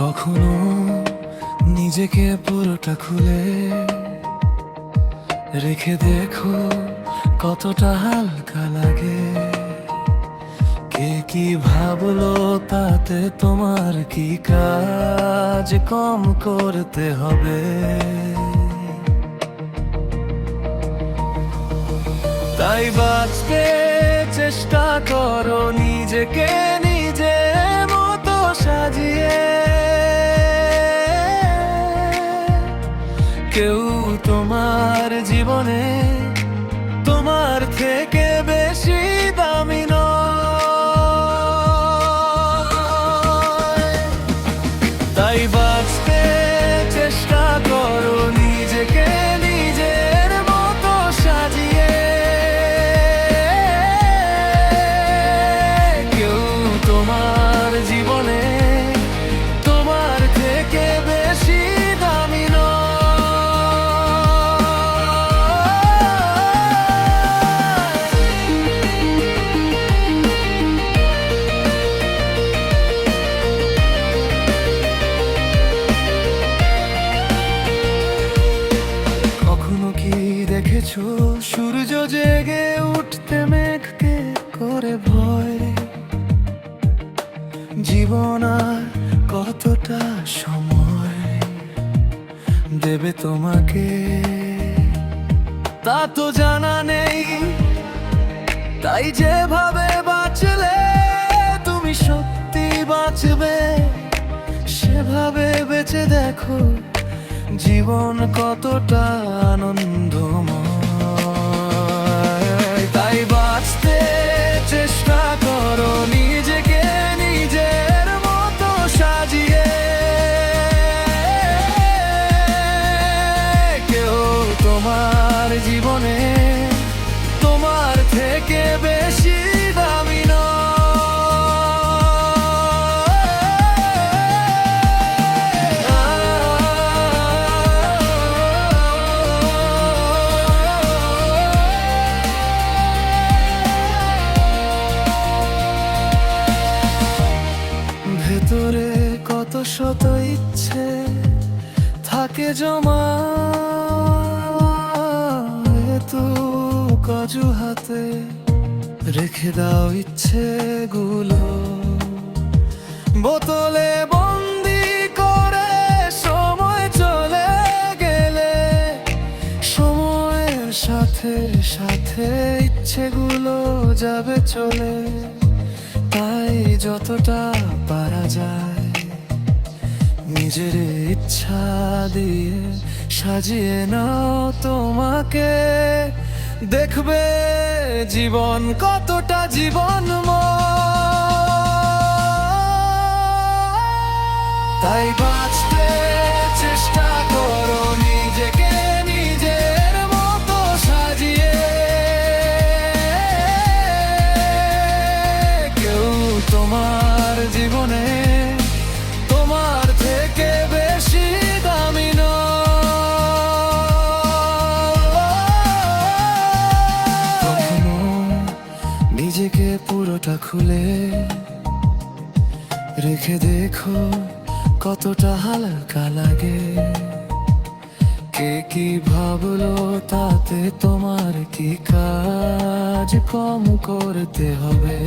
কখনো নিজেকে পুরোটা খুলে রেখে দেখো কতটা হালকা লাগে। কে কি ভাবলো তাতে তোমার কি কাজ কম করতে হবে। তাই বাঁচতে চেষ্টা করো নিজেকে নিজের মতো সাজিয়ে। কেউ তোমার জীবনে তোমার থেকে বেশি দামি নয়। তাই বাঁচতে চেষ্টা করো নিজেকে নিজের মতো সাজিয়ে। কেউ তোমার জীবনে তোমার থেকে বেশি দামি নয়। দেখেছো সূর্য জেগে উঠতে মেঘকে করে ভয়। জীবন আর কতটা সময় দেবে তোমাকে তা তো জানা নেই। তাই যেভাবে বাঁচলে তুমি সত্যি বাঁচবে সেভাবে বেঁচে দেখো জীবন কতটা আনন্দময়। তাই বাঁচতে চেষ্টা করো নিজেকে নিজের মতো সাজিয়ে। কেউ তোমার জীবনে তোমার থেকে বেশি দামি নয়। ভেতরে কত শত ইচ্ছে থাকে জমা, তু অজুহাতে রেখে দাও ইচ্ছেগুলো বোতলে বন্দি করে। সময় চলে গেলে সময়ের সাথে সাথে ইচ্ছেগুলো যাবে চলে। তাই যতটা পারা যায় নিজের ইচ্ছা দিয়ে সাজিয়ে নাও তোমাকে। দেখবে জীবন কতটা জীবনময়। তাই বাঁচতে চেষ্টা করো নিজেকে নিজের মতো সাজিয়ে। কেউ তোমার জীবনে তোমার থেকে বেশি দামি নয়। কখনো নিজেকে পুরোটা খুলে রেখে দেখো কতটা হালকা লাগে। কে কি ভাবলো তাতে তোমার কি কাজ কম করতে হবে।